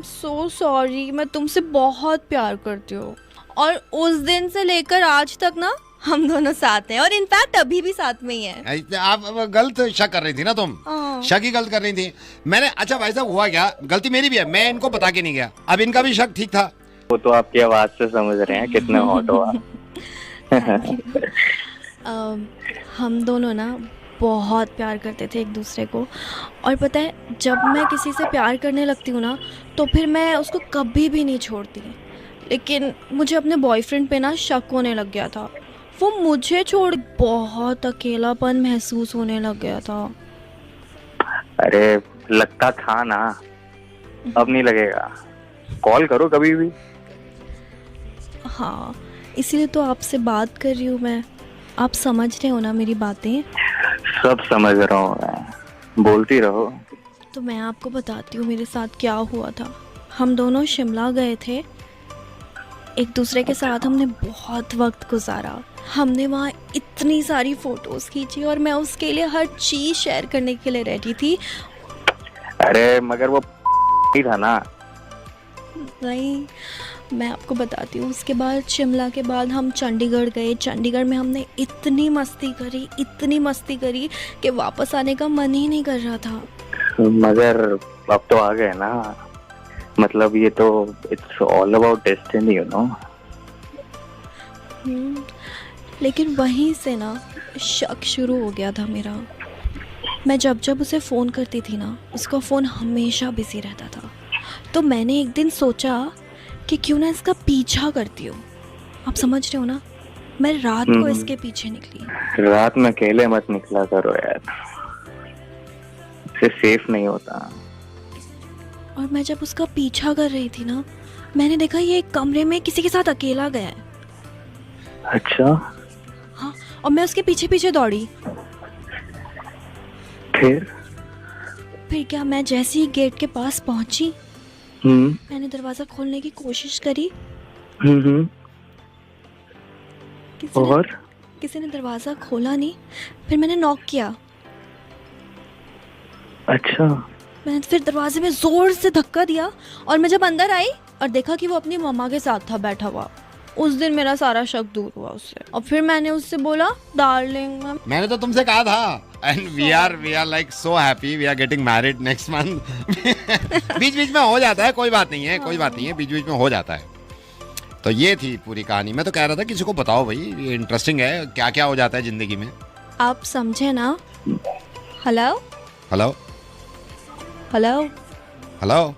So sorry, मैं तुमसे बहुत प्यार करती हूँ और उस दिन से लेकर आज तक ना हम दोनों साथ हैं और इनफैक्ट अभी भी साथ में ही हैं। आप गलत शक कर रही थी ना तुम। हाँ। शक ही गलत कर रही थी मैंने। अच्छा भाई साहब, हुआ क्या, गलती मेरी भी है, मैं इनको बता के नहीं गया। अब इनका भी शक ठीक था। वो तो आपकी आवाज से समझ रहे हैं कितने हॉट हो आप। हम दोनों ना बहुत प्यार करते थे एक दूसरे को, और पता है जब मैं किसी से प्यार करने लगती हूँ ना तो फिर मैं उसको कभी भी नहीं छोड़ती। लेकिन मुझे अपने बॉयफ्रेंड पे ना शक होने लग गया था। वो मुझे छोड़ बहुत अकेलापन महसूस होने लग गया था। अरे लगता था ना, अब नहीं लगेगा। कॉल करो कभी भी। हाँ, इसीलिए तो आपसे बात कर रही हूँ मैं। आप समझ रहे हो ना मेरी बातें? सब समझ रहा हूँ मैं, बोलती रहो। तो मैं आपको बताती हूँ मेरे साथ क्या हुआ था। हम दोनों शिमला गए थे, एक दूसरे के साथ हमने बहुत वक्त गुजारा। हमने वहाँ इतनी सारी फ़ोटोज़ खींची और मैं उसके लिए हर चीज़ शेयर करने के लिए रेडी थी। अरे मगर वो ही था ना। नहीं, मैं आपको बताती हूँ। उसके बाद शिमला के बाद हम चंडीगढ़ गए। चंडीगढ़ में हमने इतनी मस्ती करी कि वापस आने का मन ही नहीं कर रहा था। मगर अब तो आ गए ना, मतलब ये तो it's all about destiny, you know. लेकिन वहीं से ना शक शुरू हो गया था मेरा। मैं जब जब उसे फ़ोन करती थी ना, उसका फ़ोन हमेशा बिजी रहता था। तो मैंने एक दिन सोचा कि क्यों ना इसका पीछा करती हूँ। आप समझ रहे हो ना, मैं रात को इसके पीछे निकली। रात में अकेले मत निकला करो यार, इससे सेफ नहीं होता। और मैं जब उसका पीछा कर रही थी ना, मैंने देखा ये एक कमरे में किसी के साथ अकेला गया है। अच्छा। हाँ, और मैं उसके पीछे पीछे दौड़ी। फिर क्या, मैं जैसे ही गेट के पास पहुंची, मैंने दरवाजा खोलने की कोशिश करी। किसी ने दरवाजा खोला नहीं। फिर मैंने नॉक किया। अच्छा। मैंने फिर दरवाजे में जोर से धक्का दिया और मैं जब अंदर आई और देखा कि वो अपनी मम्मा के साथ था बैठा हुआ। उस दिन मेरा सारा शक दूर हुआ उससे। और फिर मैंने उससे बोला, डार्लिंग मैंने तो तुमसे कहा था, and we are like so happy, we are getting married next month. बीच बीच में हो जाता है, कोई बात नहीं है, कोई बात नहीं है, बीच बीच में हो जाता है। तो ये थी पूरी कहानी। मैं तो कह रहा था किसी को बताओ भाई, ये इंटरेस्टिंग है, क्या क्या हो जाता है जिंदगी में। आप समझे ना? Hello hello hello hello